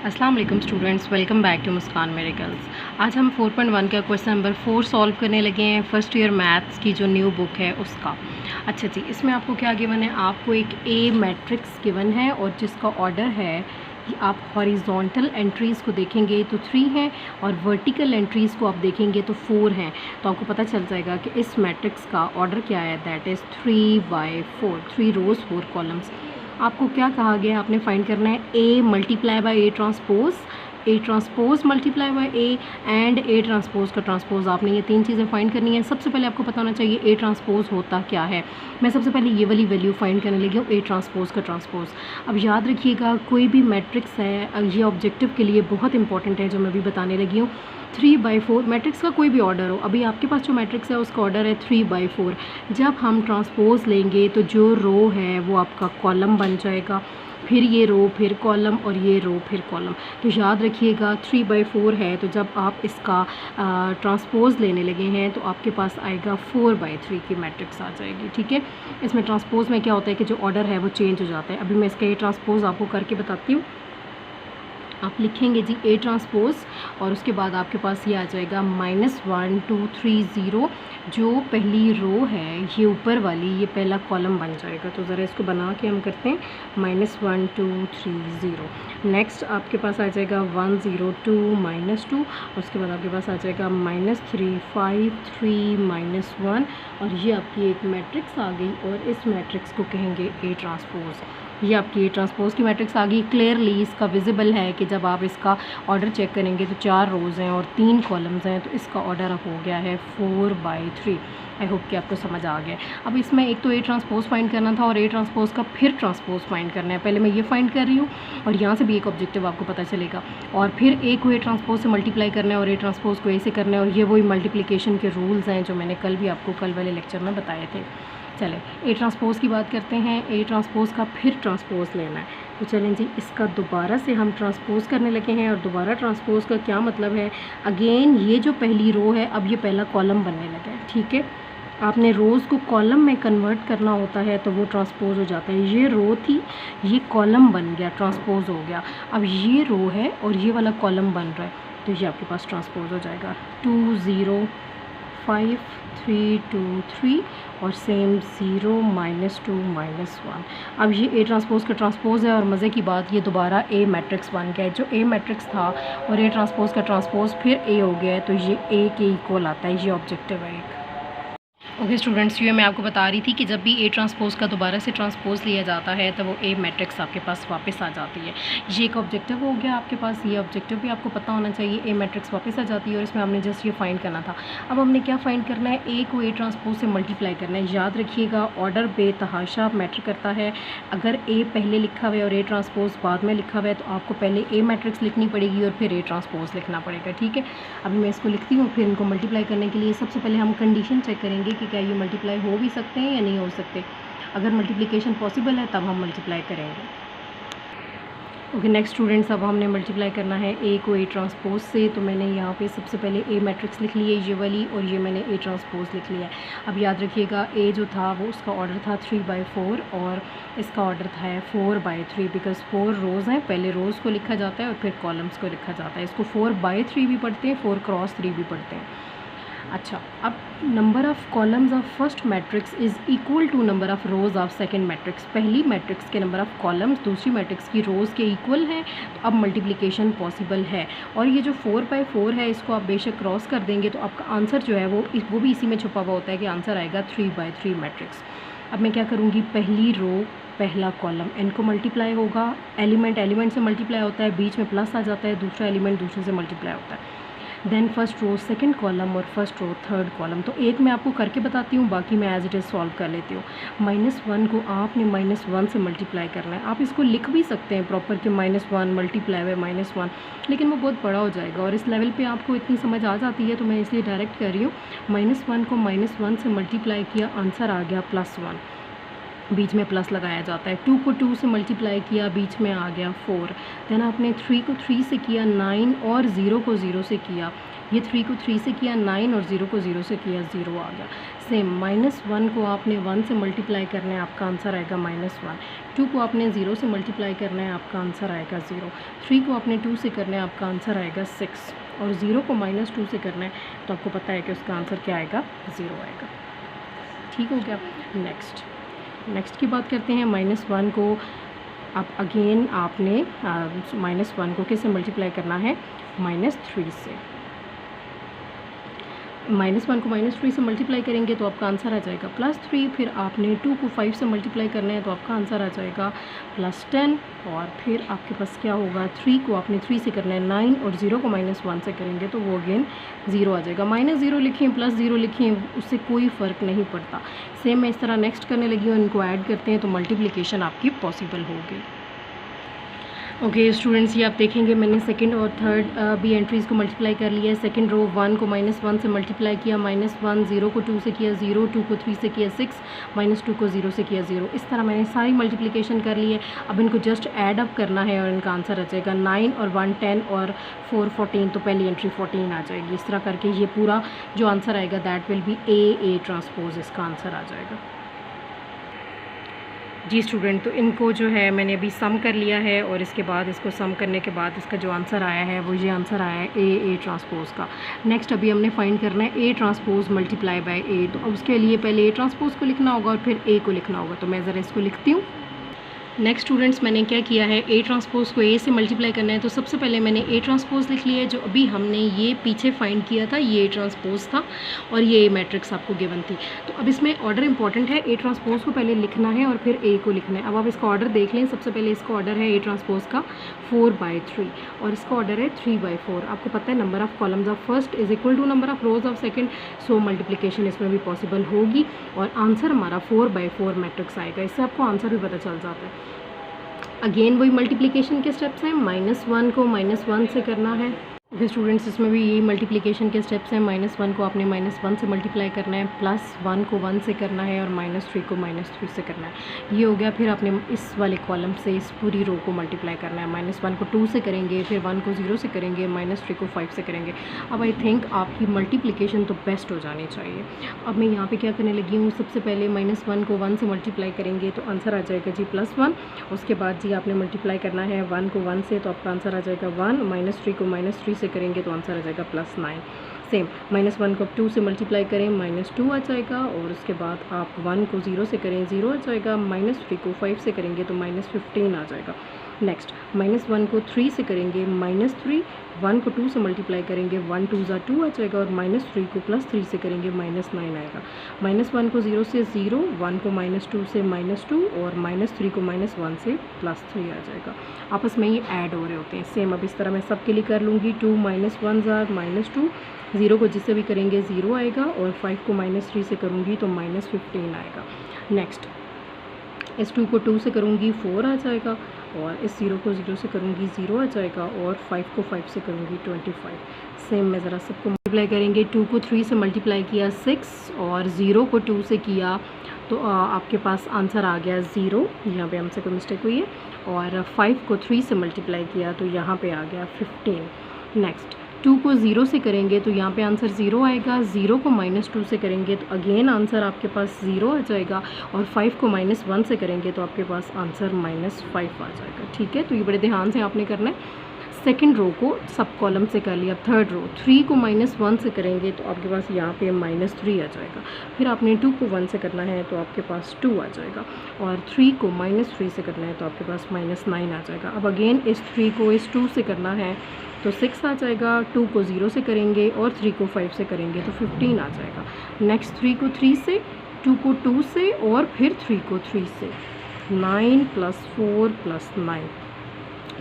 अस्सलाम वालेकुम students, welcome back to Muskan miracles. आज हम 4.1 का क्वेश्चन नंबर 4 सॉल्व करने लगे हैं, फर्स्ट ईयर मैथ्स की जो न्यू बुक है उसका। अच्छा जी, इसमें आपको क्या गिवन है? आपको एक ए मैट्रिक्स गिवन है और जिसका ऑर्डर है कि आप हॉरिजॉन्टल एंट्रीज़ को देखेंगे तो 3 हैं और वर्टिकल एंट्रीज़ को आप देखेंगे तो 4 हैं। तो आपको पता चल जाएगा कि इस मैट्रिक्स का ऑर्डर क्या है, दैट इज़ 3/4, 3 रोज़ 4 कॉलम्स। आपको क्या कहा गया है? आपने फाइंड करना है A multiply by A transpose multiply by A and A transpose का ट्रांसपोज। आपने ये 3 चीज़ें फाइंड करनी है। सबसे पहले आपको पता होना चाहिए ए ट्रांसपोज होता क्या है। मैं सबसे पहले ये वाली वैल्यू फाइंड करने लगी हूँ, ए ट्रांसपोज का ट्रांसपोज। अब याद रखिएगा, कोई भी मैट्रिक्स है, ये ऑब्जेक्टिव के लिए बहुत इंपॉर्टेंट है जो मैं भी बताने लगी हूँ। 3/4 मैट्रिक्स का कोई भी ऑर्डर हो, अभी आपके पास जो मैट्रिक्स है उसका ऑर्डर है 3/4। जब हम ट्रांसपोज लेंगे तो जो रो है वो आपका कॉलम बन जाएगा, फिर ये रो फिर कॉलम और ये रो फिर कॉलम। तो याद रखिएगा 3/4 है, तो जब आप इसका ट्रांसपोज लेने लगे हैं तो आपके पास आएगा 4/3 की मैट्रिक्स आ जाएगी। ठीक है, इसमें ट्रांसपोज में क्या होता है कि जो ऑर्डर है वो चेंज हो जाता है। अभी मैं इसका ये ट्रांसपोज आपको करके बताती हूँ। आप लिखेंगे जी ए ट्रांसपोज और उसके बाद आपके पास ये आ जाएगा -1 2 3 0। जो पहली रो है ये ऊपर वाली, ये पहला कॉलम बन जाएगा। तो ज़रा इसको बना के हम करते हैं -1 2 3 0। नेक्स्ट आपके पास आ जाएगा 1 0 2 -2 और उसके बाद आपके पास आ जाएगा -3 5 3 -1 और ये आपकी एक मैट्रिक्स आ गई और इस मैट्रिक्स को कहेंगे ए ट्रांसपोज। ये आपकी ट्रांसपोज की मैट्रिक्स आ गई। क्लियरली इसका विजिबल है कि जब आप इसका ऑर्डर चेक करेंगे तो 4 रोज़ हैं और 3 कॉलम्स हैं, तो इसका ऑर्डर हो गया है 4/3। आई होप कि आपको समझ आ गया। अब इसमें एक तो ए ट्रांसपोज फाइंड करना था और ए ट्रांसपोज का फिर ट्रांसपोज फाइंड करना है। पहले मैं ये फाइंड कर रही हूँ और यहाँ से भी एक ऑब्जेक्टिव आपको पता चलेगा और फिर ए को ए ट्रांसपोज से मल्टीप्लाई करना है और ए ट्रांसपोज को ए से करना है। और ये वही मल्टीप्लिकेशन के रूल्स हैं जो मैंने कल भी आपको कल वाले लेक्चर में बताए थे। चलें ए ट्रांसपोज़ की बात करते हैं। ए ट्रांसपोज़ का फिर ट्रांसपोज़ लेना है, तो चलें जी इसका दोबारा से हम ट्रांसपोज़ करने लगे हैं। और दोबारा ट्रांसपोज़ का क्या मतलब है? अगेन ये जो पहली रो है अब ये पहला कॉलम बनने लगा है। ठीक है, आपने रोज़ को कॉलम में कन्वर्ट करना होता है तो वो ट्रांसपोज़ हो जाता है। ये रो थी, ये कॉलम बन गया, ट्रांसपोज़ हो गया। अब ये रो है और ये वाला कॉलम बन रहा है, तो ये आपके पास ट्रांसपोज़ हो जाएगा 2 0 5 3 2 3 और सेम 0 -2 -1। अब ये ए ट्रांसपोज़ का ट्रांसपोज़ है और मज़े की बात ये दोबारा ए मैट्रिक्स बन गया है। जो ए मैट्रिक्स था और ए ट्रांसपोज़ का ट्रांसपोज़ फिर ए हो गया है, तो ये ए के इक्वल आता है। ये ऑब्जेक्टिव है एक। ओके स्टूडेंट्स, ये मैं आपको बता रही थी कि जब भी ए ट्रांसपोज़ का दोबारा से ट्रांसपोज़ लिया जाता है तो वो ए मैट्रिक्स आपके पास वापस आ जाती है। ये एक ऑब्जेक्टिव हो गया आपके पास। ये ऑब्जेक्टिव भी आपको पता होना चाहिए। ए मैट्रिक्स वापस आ जाती है और इसमें हमने जस्ट ये फाइंड करना था। अब हमने क्या फाइंड करना है? ए को ए ट्रांसपोज़ से मल्टीप्लाई करना है। याद रखिएगा ऑर्डर बेतहाशा मैटर करता है। अगर ए पहले लिखा हुआ है और ए ट्रांसपोज़ बाद में लिखा हुआ है तो आपको पहले ए मैट्रिक्स लिखनी पड़ेगी और फिर ए ट्रांसपोज़ लिखना पड़ेगा। ठीक है, अभी मैं इसको लिखती हूँ। फिर इनको मल्टीप्लाई करने के लिए सबसे पहले हम कंडीशन चेक करेंगे कि क्या ये मल्टीप्लाई हो भी सकते हैं या नहीं हो सकते। अगर मल्टीप्लिकेशन पॉसिबल है तब हम मल्टीप्लाई करेंगे। ओके नेक्स्ट स्टूडेंट्स, अब हमने मल्टीप्लाई करना है ए को ए ट्रांसपोज से। तो मैंने यहाँ पे सबसे पहले ए मैट्रिक्स लिख ली है ये वाली और ये मैंने ए ट्रांसपोज लिख लिया है। अब याद रखिएगा ए जो था वो उसका ऑर्डर था 3/4 और इसका ऑर्डर था 4/3 बिकॉज 4 रोज़ हैं। पहले रोज़ को लिखा जाता है और फिर कॉलम्स को लिखा जाता है। इसको 4/3 भी पढ़ते हैं, 4×3 भी पढ़ते हैं। अच्छा, अब number of columns of first matrix is equal to number of rows of second matrix. पहली मैट्रिक्स के नंबर ऑफ़ कॉलम्स दूसरी मैट्रिक्स की रोज़ के इक्वल हैं, तो अब मल्टीप्लिकेशन पॉसिबल है। और ये जो 4/4 है इसको आप बेशक क्रॉस कर देंगे तो आपका आंसर जो है वो भी इसी में छुपा हुआ होता है कि आंसर आएगा 3/3 मैट्रिक्स। अब मैं क्या करूँगी? पहली रो पहला कॉलम इनको मल्टीप्लाई होगा। एलिमेंट से मल्टीप्लाई होता है, बीच में प्लस आ जाता है, दूसरा एलिमेंट दूसरे से मल्टीप्लाई होता है। Then first row second column और फर्स्ट रो थर्ड कॉलम। तो एक मैं आपको करके बताती हूँ, बाकी मैं एज इट इज़ सॉल्व कर लेती हूँ। -1 को आपने -1 से मल्टीप्लाई करना है। आप इसको लिख भी सकते हैं प्रॉपर कि -1 मल्टीप्लाई बाय -1, लेकिन वो बहुत बड़ा हो जाएगा और इस लेवल पे आपको इतनी समझ आ जाती है तो मैं इसलिए डायरेक्ट कर रही हूँ। -1 को -1 से मल्टीप्लाई किया, आंसर आ गया +1, बीच में प्लस लगाया जाता है। 2 को 2 से मल्टीप्लाई किया, बीच में आ गया 4। देन आपने 3 को 3 से किया 9 और 0 को 0 से किया, ये 3 को 3 से किया 9 और 0 को 0 से किया 0 आ गया। सेम -1 को आपने 1 से मल्टीप्लाई करना है, आपका आंसर आएगा -1। 2 को आपने 0 से मल्टीप्लाई करना है, आपका आंसर आएगा 0। 3 को आपने 2 से करना है, आपका आंसर आएगा 6। और 0 को -2 से करना है तो आपको पता है कि उसका आंसर क्या आएगा, 0 आएगा। ठीक हो गया। नेक्स्ट की बात करते हैं। -1 को अब अगेन आपने -1 को किससे मल्टीप्लाई करना है, -3 से। -1 को -3 से मल्टीप्लाई करेंगे तो आपका आंसर आ जाएगा +3। फिर आपने 2 को 5 से मल्टीप्लाई करना है तो आपका आंसर आ जाएगा +10। और फिर आपके पास क्या होगा, 3 को आपने 3 से करना है 9 और 0 को -1 से करेंगे तो वो अगेन 0 आ जाएगा। -0 लिखें +0 लिखें, उससे कोई फ़र्क नहीं पड़ता। सेम मैं इस तरह नेक्स्ट करने लगी हूँ, इनको ऐड करते हैं तो मल्टीप्लिकेशन आपकी पॉसिबल होगी। ओके स्टूडेंट्स, ये आप देखेंगे मैंने सेकंड और थर्ड भी एंट्रीज़ को मल्टीप्लाई कर लिया है। सेकंड रो 1 को -1 से मल्टीप्लाई किया, -1, 0 को 2 से किया 0, 2 को 3 से किया 6, -2 को 0 से किया 0। इस तरह मैंने सारी मल्टीप्लिकेशन कर ली है। अब इनको जस्ट ऐड अप करना है और इनका आंसर आ जाएगा 9 और 1 10 और 4 14, तो पहली एंट्री 14 आ जाएगी। इस तरह करके ये पूरा जो आंसर आएगा that will be A transpose, इसका आंसर आ जाएगा। जी स्टूडेंट, तो इनको जो है मैंने अभी सम कर लिया है और इसके बाद इसको सम करने के बाद इसका जो आंसर आया है वो ये आंसर आया है ए ट्रांसपोज़ का। नेक्स्ट अभी हमने फाइंड करना है ए ट्रांसपोज़ मल्टीप्लाई बाय ए। तो अब उसके लिए पहले ए ट्रांसपोज़ को लिखना होगा और फिर ए को लिखना होगा। तो मैं ज़रा इसको लिखती हूँ। नेक्स्ट स्टूडेंट्स, मैंने क्या किया है, ए ट्रांसपोज़ को ए से मल्टीप्लाई करना है तो सबसे पहले मैंने ए ट्रांसपोज़ लिख लिया है। जो अभी हमने ये पीछे फाइंड किया था ये ए ट्रांसपोज़ था और ये मैट्रिक्स आपको गिवन थी। तो अब इसमें ऑर्डर इंपॉर्टेंट है, ए ट्रांसपोज़ को पहले लिखना है और फिर ए को लिखना है। अब आप इसका ऑर्डर देख लें। सबसे पहले इसका ऑर्डर है ए ट्रांसपोज़ का 4/3 और इसका ऑर्डर है 3/4। आपको पता है number of columns of first is equal to number of rows of second, so multiplication इसमें भी पॉसिबल होगी और आंसर हमारा 4/4 मैट्रिक्स आएगा। इससे आपको आंसर भी पता चल जाता है। अगेन वही मल्टीप्लिकेशन के स्टेप्स हैं। -1 को -1 से करना है। ओके स्टूडेंट्स, इसमें भी यही मल्टीप्लिकेशन के स्टेप्स हैं। -1 को आपने -1 से मल्टीप्लाई करना है, +1 को 1 से करना है और -3 को -3 से करना है। ये हो गया। फिर आपने इस वाले कॉलम से इस पूरी रो को मल्टीप्लाई करना है। -1 को 2 से करेंगे, फिर 1 को 0 से करेंगे, -3 को 5 से करेंगे। अब आई थिंक आपकी मल्टीप्लिकेशन तो बेस्ट हो जानी चाहिए। अब मैं यहाँ पे क्या करने लगी हूँ, सबसे पहले -1 को 1 से मल्टीप्लाई करेंगे तो आंसर आ जाएगा जी +1। उसके बाद जी आपने मल्टीप्लाई करना है 1 को 1 से तो आपका आंसर आ जाएगा 1, -3 को -3 से करेंगे तो आंसर आ जाएगा +9। सेम -1 को 2 से मल्टीप्लाई करें, -2 आ जाएगा। और उसके बाद आप 1 को 0 से करें, 0 आ जाएगा। -3 को 5 से करेंगे तो -15 आ जाएगा। नेक्स्ट -1 को 3 से करेंगे, -3, 1 को 2 से मल्टीप्लाई करेंगे, 1 2 ज़ा 2 आ जाएगा। और -3 को +3 से करेंगे, -9 आएगा। -1 को 0 से 0, 1 को -2 से -2 और -3 को -1 से +3 आ जाएगा। आपस में ये ऐड हो रहे होते हैं। सेम अब इस तरह मैं सब के लिए कर लूँगी। 2 -1 ज़ा -2, 0 को जिससे भी करेंगे 0 आएगा और 5 को -3 से करूँगी तो -15 आएगा। नेक्स्ट इस 2 को 2 से करूँगी 4 आ जाएगा और इस 0 को 0 से करूँगी 0 आ जाएगा और 5 को 5 से करूँगी 25। सेम मैं ज़रा सबको मल्टीप्लाई करेंगे। 2 को 3 से मल्टीप्लाई किया 6 और 0 को 2 से किया तो आपके पास आंसर आ गया 0। यहाँ पे हमसे कोई मिस्टेक हुई है। और 5 को 3 से मल्टीप्लाई किया तो यहाँ पे आ गया 15। नेक्स्ट 2 को 0 से करेंगे तो यहाँ पे आंसर 0 आएगा। 0 को -2 से करेंगे तो अगेन आंसर आपके पास 0 आ जाएगा। और 5 को -1 से करेंगे तो आपके पास आंसर -5 आ जाएगा। ठीक है, तो ये बड़े ध्यान से आपने करना है। सेकंड रो को सब कॉलम से कर लिया। थर्ड रो 3 को -1 से करेंगे तो आपके पास यहाँ पे -3 आ जाएगा। फिर आपने 2 को 1 से करना है तो आपके पास 2 आ जाएगा। और 3 को -3 से करना है तो आपके पास -9 आ जाएगा। अब अगेन इस 3 को इस 2 से करना है तो 6 आ जाएगा। 2 को 0 से करेंगे और 3 को 5 से करेंगे तो 15 आ जाएगा। नेक्स्ट 3 को 3 से, 2 को 2 से और फिर 3 को 3 से, 9 + 4 + 9।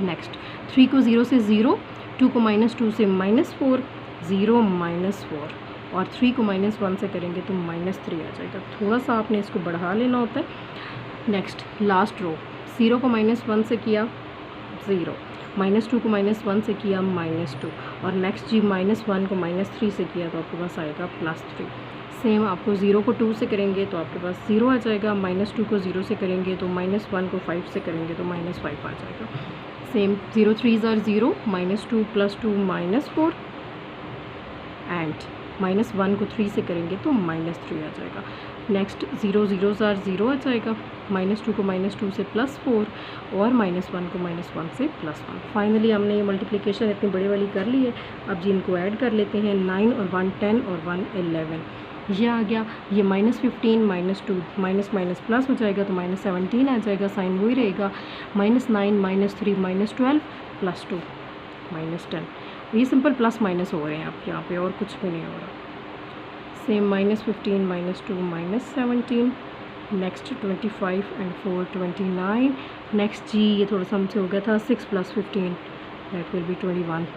नेक्स्ट 3 को 0 से 0, 2 को -2 से -4, 0 -4 और 3 को -1 से करेंगे तो -3 आ जाएगा। थोड़ा सा आपने इसको बढ़ा लेना होता है। नेक्स्ट लास्ट रो 0 को -1 से किया 0, -2 को -1 से किया -2 और नेक्स्ट जी -1 को -3 से किया तो आपके पास आएगा +3। सेम आपको 0 को 2 से करेंगे तो आपके पास 0 आ जाएगा। -2 को 0 से करेंगे तो -1 को 5 से करेंगे तो -5 आ जाएगा। सेम 0 3 ज़ा 0, -2 + 2 -4 एंड -1 को 3 से करेंगे तो -3 आ जाएगा। नेक्स्ट 0 0 0 आ जाएगा, -2 को -2 से +4 और -1 को -1 से +1। फाइनली हमने ये मल्टीप्लिकेशन इतनी बड़ी वाली कर ली है। अब जी इनको ऐड कर लेते हैं, 9 और 1 10 और 1 11, ये आ गया। ये -15 -2 माइनस माइनस प्लस हो जाएगा तो -17 आ जाएगा, साइन वही रहेगा। -9 -3 -12 +2 -10। ये सिंपल प्लस माइनस हो रहे हैं आप यहाँ पे, और कुछ भी नहीं हो रहा। Same -15 -2 -17, next 25 and 4 29। नेक्स्ट जी ये थोड़ा सा हमसे हो गया था, 6 + 15 that will be 21।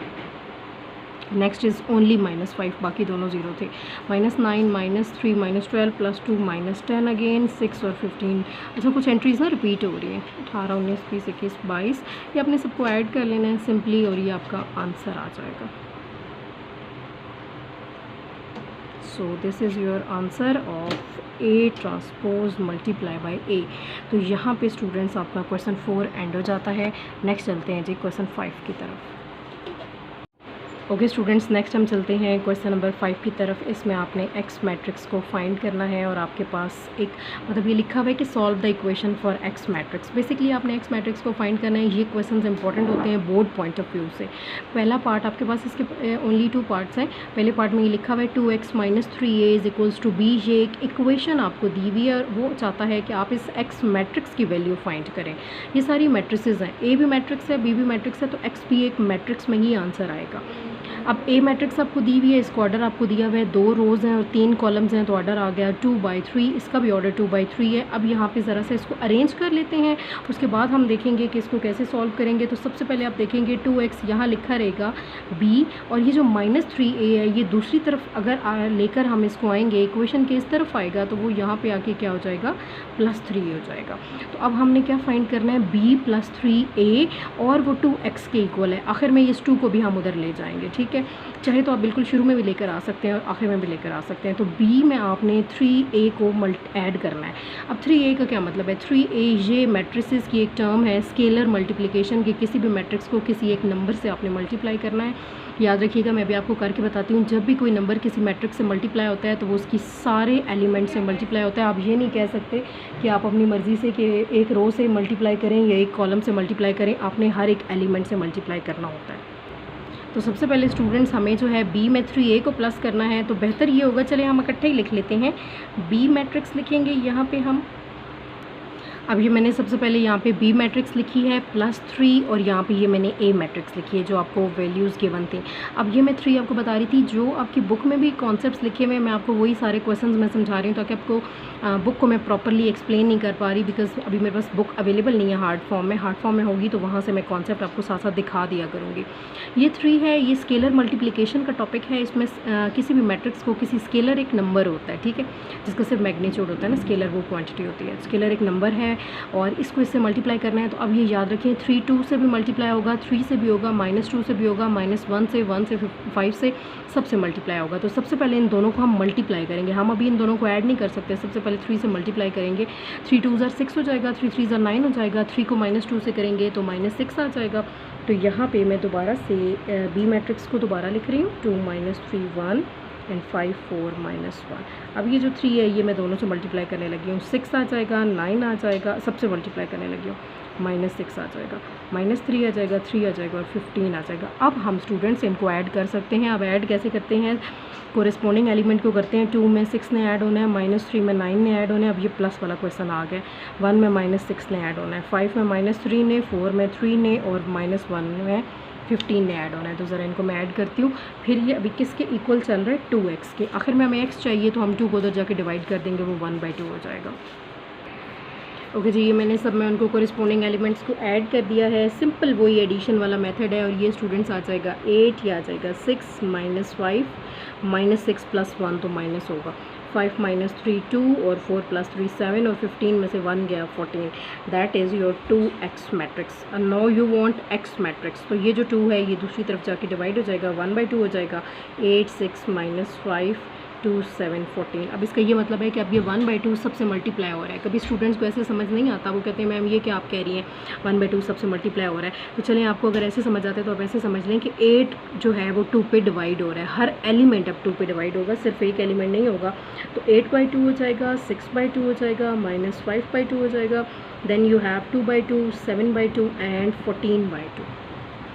Next is only -5, बाकी दोनों ज़ीरो थे। -9 -3 -12 +2 -10 अगेन 6 और 15। अच्छा कुछ एंट्रीज़ ना रिपीट हो रही हैं, 18 19 20 21 22। ये आपने सबको ऐड कर लेना है सिंपली और ये आपका आंसर आ जाएगा। So this is your answer of A transpose multiply bye A। तो यहाँ पे स्टूडेंट्स आपका क्वेश्चन 4 एंड हो जाता है। नेक्स्ट चलते हैं जी क्वेश्चन 5 की तरफ। ओके स्टूडेंट्स, नेक्स्ट हम चलते हैं क्वेश्चन नंबर 5 की तरफ। इसमें आपने एक्स मैट्रिक्स को फाइंड करना है और आपके पास एक मतलब ये लिखा हुआ है कि solve the equation for x matrix. Basically आपने एक्स मैट्रिक्स को फाइंड करना है। ये क्वेश्चंस इंपॉर्टेंट होते हैं बोर्ड पॉइंट ऑफ व्यू से। पहला पार्ट आपके पास, इसके ओनली 2 पार्ट्स हैं। पहले पार्ट में ये लिखा हुआ है 2x - 3a = b। ये एक इक्वेशन आपको दी हुई है और वो चाहता है कि आप इस एक्स मैट्रिक्स की वैल्यू फाइंड करें। ये सारी मैट्रिसेस हैं, ए भी मैट्रिक्स है, बी भी मैट्रिक्स है, तो एक्स भी एक मैट्रिक्स में ही आंसर आएगा। अब ए मैट्रिक्स आपको दी हुई है, इसको ऑर्डर आपको दिया हुआ है, 2 रोज़ हैं और 3 कॉलम्स हैं, तो ऑर्डर आ गया 2/3। इसका भी ऑर्डर 2/3 है। अब यहाँ पे ज़रा सा इसको अरेंज कर लेते हैं, उसके बाद हम देखेंगे कि इसको कैसे सॉल्व करेंगे। तो सबसे पहले आप देखेंगे 2x यहाँ लिखा रहेगा b, और ये जो -3a है ये दूसरी तरफ अगर लेकर हम इसको आएंगे, इक्वेशन के इस तरफ आएगा तो वो यहाँ पे आके क्या हो जाएगा, +3 हो जाएगा। तो अब हमने क्या फाइंड करना है, b + 3a, और वो 2x के इक्वल है। आखिर में इस 2 को भी हम उधर ले जाएंगे, ठीक है। चाहे तो आप बिल्कुल शुरू में भी लेकर आ सकते हैं और आखिर में भी लेकर आ सकते हैं। तो b में आपने 3a को ऐड करना है। अब 3a का क्या मतलब है, 3a ये मैट्रिसेस की एक टर्म है, स्केलर मल्टीप्लिकेशन की। किसी भी मैट्रिक्स को किसी एक नंबर से आपने मल्टीप्लाई करना है। याद रखिएगा, मैं अभी आपको करके बताती हूँ। जब भी कोई नंबर किसी मैट्रिक्स से मल्टीप्लाई होता है तो वो उसकी सारे एलिमेंट से मल्टीप्लाई होता है। आप ये नहीं कह सकते कि आप अपनी मर्ज़ी से कि एक रो से मल्टीप्लाई करें या एक कॉलम से मल्टीप्लाई करें, आपने हर एक एलिमेंट से मल्टीप्लाई करना होता है। तो सबसे पहले स्टूडेंट्स हमें जो है b में 3a को प्लस करना है, तो बेहतर ये होगा, चले हम इकट्ठे ही लिख लेते हैं। b मैट्रिक्स लिखेंगे यहाँ पे हम। अब ये मैंने सबसे पहले यहाँ पे b मैट्रिक्स लिखी है +3, और यहाँ पे ये मैंने a मैट्रिक्स लिखी है जो आपको वैल्यूज़ गिवन थी। अब ये मैं 3 आपको बता रही थी, जो आपकी बुक में भी कॉन्सेप्ट्स लिखे हुए हैं, मैं आपको वही सारे क्वेश्चंस मैं समझा रही हूँ ताकि आपको बुक को मैं प्रॉपरली एक्सप्लेन नहीं कर पा रही, बिकॉज अभी मेरे पास बुक अवेलेबल नहीं है हार्ड फॉर्म में। हार्ड फॉर्म में होगी तो वहाँ से मैं कॉन्सेप्ट आपको साथ साथ दिखा दिया करूँगी। ये 3 है, ये स्केलर मल्टीप्लिकेशन का टॉपिक है। इसमें किसी भी मैट्रिक्स को, किसी स्केलर एक नंबर होता है, ठीक है, जिसका सिर्फ मैग्नीट्यूड होता है ना, स्केलर वो क्वांटिटी होती है। स्केलर एक नंबर है और इसको इससे मल्टीप्लाई करना है। तो अब ये याद रखें, 3 2 से भी मल्टीप्लाई होगा, 3 से भी होगा, -2 से भी होगा, -1 से, 1 से, 5 से, सबसे मल्टीप्लाई होगा। तो सबसे पहले इन दोनों को हम मल्टीप्लाई करेंगे। हम अभी इन दोनों को ऐड नहीं कर सकते, सबसे पहले 3 से मल्टीप्लाई करेंगे। 3 2 6 हो जाएगा, 3 3 9 हो जाएगा। 3 को -2 से करेंगे तो -6 आ जाएगा। तो यहाँ पे मैं दोबारा से b मैट्रिक्स को दोबारा लिख रही हूँ, 2 3 1 एंड 5 4 -1। अब ये जो 3 है ये मैं दोनों से मल्टीप्लाई करने लगी हूँ, 6 आ जाएगा, 9 आ जाएगा, सबसे मल्टीप्लाई करने लगी हूँ, -6 आ जाएगा, -3 आ जाएगा, 3 आ जाएगा और 15 आ जाएगा। अब हम स्टूडेंट्स इनको ऐड कर सकते हैं। अब ऐड कैसे करते हैं, कोरेस्पॉन्डिंग एलिमेंट को करते हैं। 2 में 6 ने ऐड होना है, -3 में 9 ने ऐड होना है। अब ये प्लस वाला क्वेश्चन आ गया। 1 में -6 ने ऐड होना है, 5 में -3 ने, 4 में 3 ने और -1 में 15 ने ऐड होना है। तो ज़रा इनको मैं ऐड करती हूँ। फिर ये अभी किसके इक्वल चल रहा है, 2x के। आखिर में हमें x चाहिए तो हम 2 को उधर जाके डिवाइड कर देंगे, वो 1/2 हो जाएगा। ओके जी, ये मैंने सब में उनको कोरिस्पोंडिंग एलिमेंट्स को ऐड कर दिया है। सिंपल वही एडिशन वाला मेथड है। और ये स्टूडेंट्स आ जाएगा 8, ये आ जाएगा 6 -5 -6 + 1 तो माइनस होगा, 5 - 3 2 और 4 + 3 7 और 15 में से 1 गया 14। That is your 2x matrix. And now you want x matrix. तो ये जो 2 है ये दूसरी तरफ जाके डिवाइड हो जाएगा, 1/2 हो जाएगा। 8 6 -5 2 7 14। अब इसका ये मतलब है कि अब ये 1/2 सबसे मल्टीप्लाई हो रहा है। कभी स्टूडेंट्स को ऐसे समझ नहीं आता, वो कहते हैं मैम ये क्या आप कह रही हैं 1/2 सबसे मल्टीप्लाई हो रहा है। तो चलें आपको अगर ऐसे समझ आता है तो आप ऐसे समझ लें कि 8 जो है वो 2 पे डिवाइड हो रहा है। हर एलिमेंट अब 2 पे डिवाइड होगा, सिर्फ एक एलिमेंट नहीं होगा। तो 8/2 हो जाएगा, 6/2 हो जाएगा, -5/2 हो जाएगा, देन यू हैव 2/2, 7/2 एंड 14/2।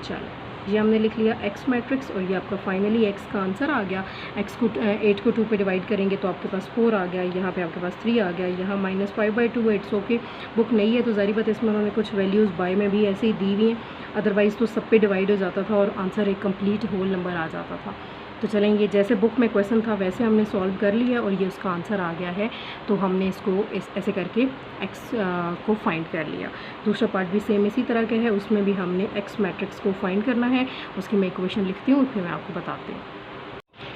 चलो ये हमने लिख लिया एक्स मैट्रिक्स, और ये आपका फाइनली एक्स का आंसर आ गया। एक्स को 8 को 2 पे डिवाइड करेंगे तो आपके पास 4 आ गया, यहाँ पे आपके पास 3 आ गया, यहाँ -5/2 है। इट्स ओके, बुक नहीं है तो ज़ाहिर बात है इसमें उन्होंने कुछ वैल्यूज़ बाय में भी ऐसे ही दी हुई हैं, अदरवाइज़ तो सब पे डिवाइड हो जाता था और आंसर एक कंप्लीट होल नंबर आ जाता था। तो चलें ये जैसे बुक में क्वेश्चन था वैसे हमने सॉल्व कर लिया और ये उसका आंसर आ गया है। तो हमने इसको ऐसे करके एक्स को फाइंड कर लिया। दूसरा पार्ट भी सेम इसी तरह का है, उसमें भी हमने एक्स मैट्रिक्स को फाइंड करना है। उसकी मैं इक्वेशन लिखती हूँ, फिर मैं आपको बताती हूँ।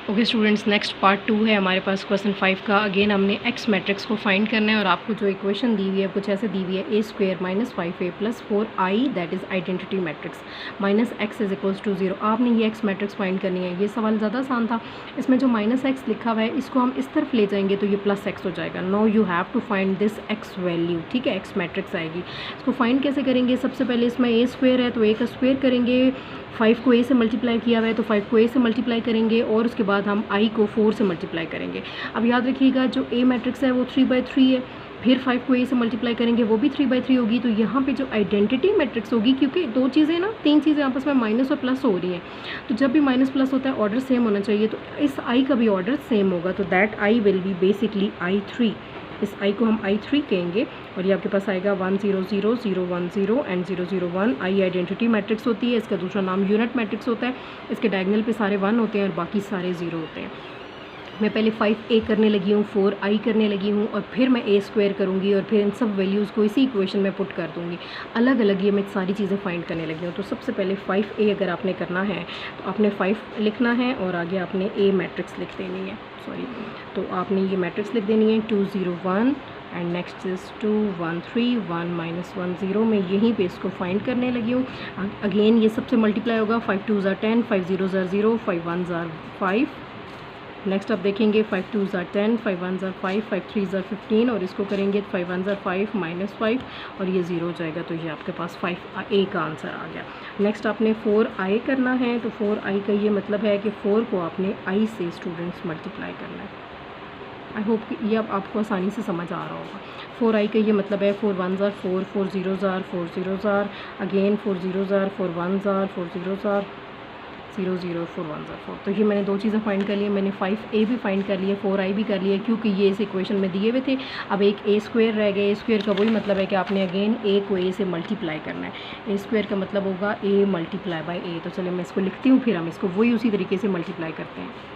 ओके स्टूडेंट्स, नेक्स्ट पार्ट 2 है हमारे पास क्वेश्चन 5 का। अगेन हमने एक्स मैट्रिक्स को फाइंड करना है और आपको जो इक्वेशन दी हुई है कुछ ऐसे दी हुई है a² - 5a + 4i, that is identity matrix, -x = 0। आपने ये एक्स मैट्रिक्स फाइंड करनी है। ये सवाल ज़्यादा आसान था। इसमें जो -x लिखा हुआ है इसको हम इस तरफ ले जाएंगे तो ये +x हो जाएगा। No you have to find this x value, ठीक है, एक्स मैट्रिक्स आएगी। इसको फाइंड कैसे करेंगे? सबसे पहले इसमें a² है तो a का स्क्वायर करेंगे, 5 को a से मल्टीप्लाई किया हुआ है तो 5 को a से मल्टीप्लाई करेंगे और उसके बाद हम i को 4 से मल्टीप्लाई करेंगे। अब याद रखिएगा जो a मैट्रिक्स है वो 3/3 है, फिर 5 को a से मल्टीप्लाई करेंगे वो भी 3/3 होगी। तो यहाँ पे जो आइडेंटिटी मैट्रिक्स होगी, क्योंकि दो चीज़ें ना, तीन चीज़ें आपस में माइनस और प्लस हो रही हैं, तो जब भी माइनस प्लस होता है ऑर्डर सेम होना चाहिए, तो इस i का भी ऑर्डर सेम होगा। तो that i will be basically i3। इस i को हम i3 कहेंगे और ये आपके पास आएगा 1 0 0 0 1 0 एंड 0 0 1। i आइडेंटिटी मैट्रिक्स होती है, इसका दूसरा नाम यूनिट मैट्रिक्स होता है। इसके डायगोनल पे सारे 1 होते हैं और बाकी सारे 0 होते हैं। मैं पहले 5a करने लगी हूँ, 4i करने लगी हूँ और फिर मैं a² करूँगी और फिर इन सब वैल्यूज़ को इसी इक्वेशन में पुट कर दूँगी। अलग अलग ये मैं सारी चीज़ें फाइंड करने लगी हूँ। तो सबसे पहले 5a अगर आपने करना है तो आपने 5 लिखना है और आगे आपने a मैट्रिक्स लिख देनी है, तो आपने ये मैट्रिक्स लिख देनी है 2 0 1 एंड नेक्स्ट इज़ 2 1 3 1 -1 0। मैं यहीं पे इसको फाइंड करने लगी हूँ। अगेन ये सबसे मल्टीप्लाई होगा, 5 2 10, 5 0 0, 5 1 5। नेक्स्ट आप देखेंगे 5 2 10, 5 1 5, 5 3 15 और इसको करेंगे 5 1 5 -5 और ये 0 हो जाएगा। तो ये आपके पास 5a का आंसर आ गया। नेक्स्ट आपने 4i करना है, तो 4i का ये मतलब है कि 4 को आपने i से स्टूडेंट्स मल्टीप्लाई करना है। आई होप कि ये अब आपको आसानी से समझ आ रहा होगा। 4i का ये मतलब है 4 1 4, 4 0 4 0, अगेन 4 0 4 1 4 0 0 0 4 1 4। तो ये मैंने दो चीज़ें फाइंड कर ली। मैंने 5a भी फाइंड कर लिया, 4i भी कर लिया, क्योंकि ये इस इक्वेशन में दिए हुए थे। अब एक a² रह गया। a² का वही मतलब है कि आपने अगेन a को a से मल्टीप्लाई करना है। a² का मतलब होगा a × a। तो चलिए मैं इसको लिखती हूँ, फिर हम इसको वही उसी तरीके से मल्टीप्लाई करते हैं।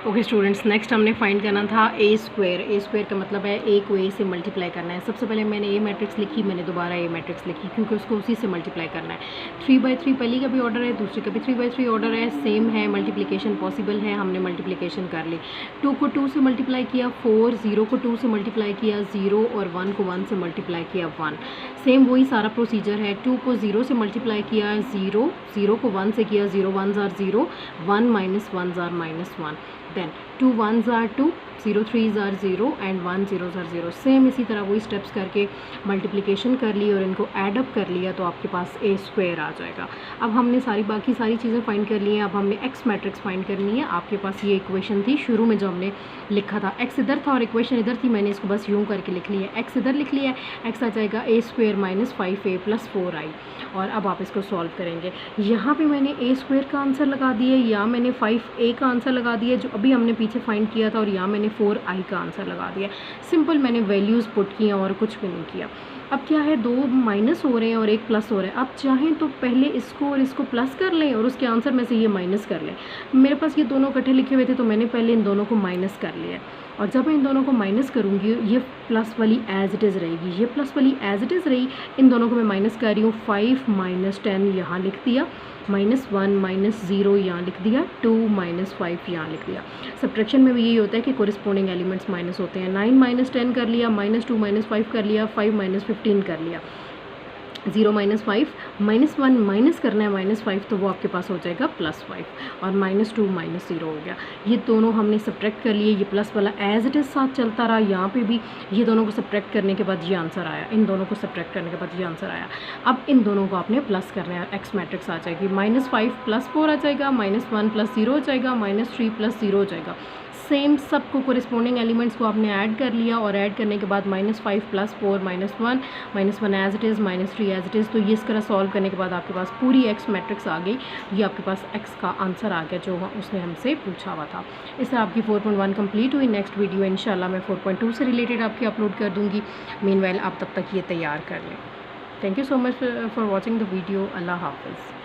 ओके स्टूडेंट्स, नेक्स्ट हमने फाइंड करना था a² का मतलब है a को a से मल्टीप्लाई करना है। सबसे पहले मैंने a मैट्रिक्स लिखी, मैंने दोबारा a मैट्रिक्स लिखी क्योंकि उसको उसी से मल्टीप्लाई करना है। 3/3 पहली का भी ऑर्डर है, दूसरे का भी 3/3 ऑर्डर है, सेम है, मल्टीप्लिकेशन पॉसिबल है, हमने मल्टीप्लिकेशन कर ली। 2 को 2 से मल्टीप्लाई किया 4, 0 को 2 से मल्टीप्लाई किया 0 और 1 को 1 से मल्टीप्लाई किया 1। सेम वही सारा प्रोसीजर है। 2 को 0 से मल्टीप्लाई किया 0, 0 को 1 से किया 0 1 0, 1 -1 -1, then 2 1s are 2, 0 3s are 0 and 1 0s are 0। Same इसी तरह वही स्टेप्स करके मल्टीप्लिकेशन कर ली और इनको एडअप कर लिया तो आपके पास a² आ जाएगा। अब हमने बाकी सारी चीज़ें फाइंड कर ली हैं। अब हमने x मैट्रिक्स फाइंड करनी है। आपके पास ये इक्वेशन थी शुरू में जो हमने लिखा था, x इधर था और इक्वेशन इधर थी, मैंने इसको बस यूँ करके लिख लिया, x इधर लिख लिया, x आ जाएगा a² - 5a + 4i। और अब आप इसको सॉल्व करेंगे। यहाँ पे मैंने a² का आंसर लगा दिया या मैंने 5a का आंसर लगा दिया जो अभी हमने पीछे फाइंड किया था, और यहाँ मैंने 4i का आंसर लगा दिया। सिंपल मैंने वैल्यूज़ पुट किया और कुछ भी नहीं किया। अब क्या है, 2 माइनस हो रहे हैं और 1 प्लस हो रहा है। अब चाहें तो पहले इसको और इसको प्लस कर लें और उसके आंसर में से ये माइनस कर लें। मेरे पास ये दोनों इकट्ठे लिखे हुए थे तो मैंने पहले इन दोनों को माइनस कर लिया, और जब मैं इन दोनों को माइनस करूँगी ये प्लस वाली एज इट इज़ रहेगी, ये प्लस वाली एज इट इज़ रही। इन दोनों को मैं माइनस कर रही हूँ। 5 - 10 यहाँ लिख दिया, -1 - 0 यहाँ लिख दिया, 2 - 5 यहाँ लिख दिया। सब्ट्रैक्शन में भी यही होता है कि कोरिस्पोंडिंग एलिमेंट्स माइनस होते हैं। 9 - 10 कर लिया, -2 - 5 कर लिया, 5 - 15 कर लिया। 0 -5 -1 माइनस करना है -5, तो वो आपके पास हो जाएगा +5 और -2 -0 हो गया। ये दोनों हमने सब्ट्रैक्ट कर लिए, ये प्लस वाला एज इट इज़ साथ चलता रहा, यहाँ पे भी ये दोनों को सब्ट्रैक्ट करने के बाद ये आंसर आया, इन दोनों को सब्ट्रैक्ट करने के बाद ये आंसर आया। अब इन दोनों को आपने प्लस करना है, एक्स मैट्रिक्स आ जाएगी, -5 + 4 आ जाएगा, -1 + 0 हो जाएगा, -3 + 0 हो जाएगा। सेम सबको कोरिस्पोंडिंग एलिमेंट्स को आपने ऐड कर लिया और ऐड करने के बाद -5 + 4 -1 as it is, -3 as it is. तो ये इस तरह सॉल्व करने के बाद आपके पास पूरी एक्स मैट्रिक्स आ गई। ये आपके पास एक्स का आंसर आ गया जो उसने हमसे पूछा हुआ था। इससे आपकी 4.1 कंप्लीट हुई। नेक्स्ट वीडियो इंशाल्लाह मैं 4.2 से रिलेटेड आपकी अपलोड कर दूँगी। मीनवाइल आप तब तक ये तैयार कर लें। Thank you so much for watching the video. अल्लाह हाफ़िज़।